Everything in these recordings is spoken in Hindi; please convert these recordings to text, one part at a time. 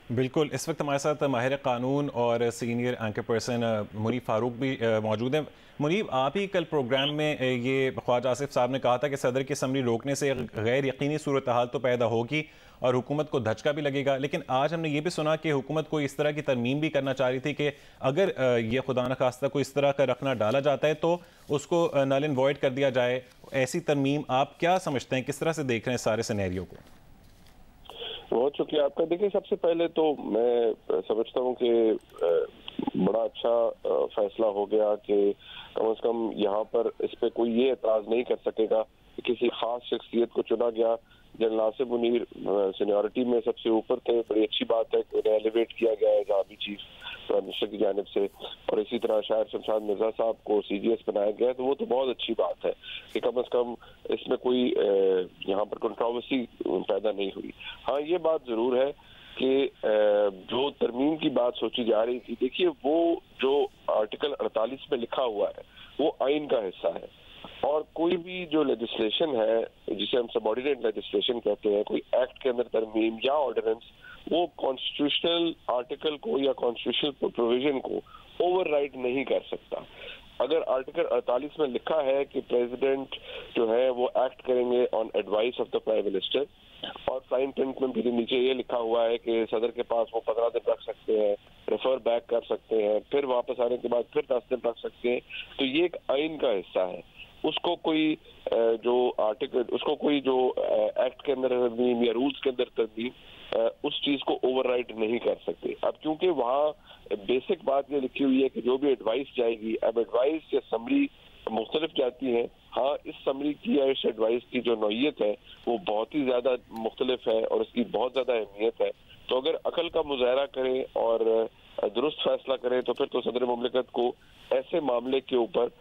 बिल्कुल, इस वक्त हमारे साथ माहिर कानून और senior anchor person Muneeb Farooq भी मौजूद हैं। मुनीब, आप ही कल प्रोग्राम में ये ख्वाजा आसिफ साहब ने कहा था कि सदर की असम्बली रोकने से गैर यकीनी सूरत हाल तो पैदा होगी और हुकूमत को धचका भी लगेगा। लेकिन आज हमने ये भी सुना कि हुकूमत को इस तरह की तरमीम भी करना चाह रही थी कि अगर ये खुदा न खास्ता को इस तरह का रखना डाला जाता है तो उसको नल एंड वॉइड कर दिया जाए। ऐसी तरमीम आप क्या समझते हैं, किस तरह से देख रहे हैं सारे सिनेरियो को? बहुत शुक्रिया आपका। देखिए, सबसे पहले तो मैं समझता हूँ कि बड़ा अच्छा फैसला हो गया कि कम से कम यहाँ पर इस पे कोई ये एतराज नहीं कर सकेगा कि किसी खास शख्सियत को चुना गया। जनरल आसिफ मुनीर सीनियरिटी में सबसे ऊपर थे। बड़ी अच्छी बात है कि उन्हें एलिवेट किया गया है जहाँ भी चीफ प्राइम मिनिस्टर की जानिब से, और इसी तरह शायर शमशाद मिर्जा साहब को CGS बनाया गया है। तो वो तो बहुत अच्छी बात है कि कम से कम इसमें कोई यहाँ पर कंट्रोवर्सी पैदा नहीं हुई। हाँ, ये बात जरूर है कि जो तरमीम की बात सोची जा रही थी, देखिए वो जो आर्टिकल 48 में लिखा हुआ है वो आइन का हिस्सा है, और कोई भी जो लेजिस्लेशन है जिसे हम सबऑर्डिनेट लेजिस्लेशन कहते हैं, कोई एक्ट के अंदर तरमीम या ऑर्डिनेंस, वो कॉन्स्टिट्यूशनल आर्टिकल को या कॉन्स्टिट्यूशनल प्रोविजन को ओवरराइड नहीं कर सकता। अगर आर्टिकल 48 में लिखा है कि प्रेसिडेंट जो है वो एक्ट करेंगे on advice of the prime minister, और फाइन प्रिंट में भी नीचे ये लिखा हुआ है कि सदर के पास वो 15 दिन रख सकते हैं, रेफर बैक कर सकते हैं, फिर वापस आने के बाद फिर 10 दिन रख सकते हैं, तो ये एक आइन का हिस्सा है। उसको कोई जो आर्टिकल, उसको कोई जो एक्ट के अंदर तरमीम या रूल्स के अंदर तरमीम उस चीज को ओवरराइड नहीं कर सकते। अब क्योंकि वहाँ बेसिक बात ये लिखी हुई है कि जो भी एडवाइस जाएगी, अब एडवाइस या समरी मुख्तलिफ जाती है। हाँ, इस समरी की या इस एडवाइस की जो नौयत है वो बहुत ही ज्यादा मुख्तलिफ है और उसकी बहुत ज्यादा अहमियत है। तो अगर अकल का मुजाहरा करें और दुरुस्त फैसला करें तो फिर तो सदर मुमलिकत को ऐसे मामले के ऊपर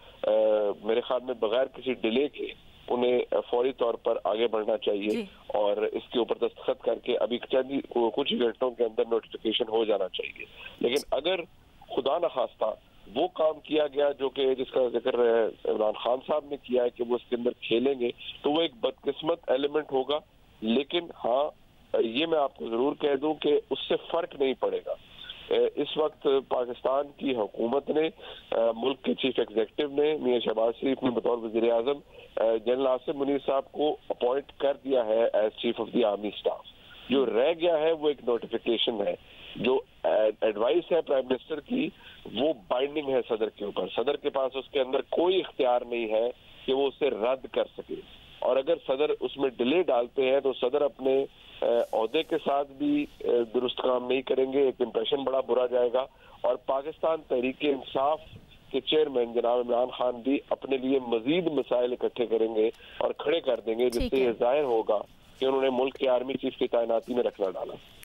मेरे ख्याल में बगैर किसी डिले के उन्हें फौरी तौर पर आगे बढ़ना चाहिए और इसके ऊपर दस्तखत करके अभी कुछ ही घंटों के अंदर नोटिफिकेशन हो जाना चाहिए। लेकिन अगर खुदा न खास्ता वो काम किया गया जो कि जिसका जिक्र इमरान खान साहब ने किया है कि वो इसके अंदर खेलेंगे, तो वो एक बदकिस्मत एलिमेंट होगा। लेकिन हाँ, ये मैं आपको जरूर कह दूं कि उससे फर्क नहीं पड़ेगा। इस वक्त पाकिस्तान की हुकूमत ने, मुल्क के चीफ एग्जीक्यूटिव ने, मियां शहबाज शरीफ ने बतौर वज़ीर आज़म जनरल आसिफ मुनीर साहब को अपॉइंट कर दिया है as chief of the army staff. जो रह गया है वो एक नोटिफिकेशन है। जो एडवाइस है प्राइम मिनिस्टर की वो बाइंडिंग है सदर के ऊपर। सदर के पास उसके अंदर कोई इख्तियार नहीं है कि वो उसे रद्द कर सके, और अगर सदर उसमें डिले डालते हैं तो सदर अपने ओहदे के साथ भी दुरुस्त काम नहीं करेंगे, एक इंप्रेशन बड़ा बुरा जाएगा, और पाकिस्तान तहरीक इंसाफ के चेयरमैन जनाब इमरान खान भी अपने लिए मजीद मसाइल इकट्ठे करेंगे और खड़े कर देंगे, जिससे ये जाहिर होगा कि उन्होंने मुल्क के आर्मी चीफ की तैनाती में रखना डाला।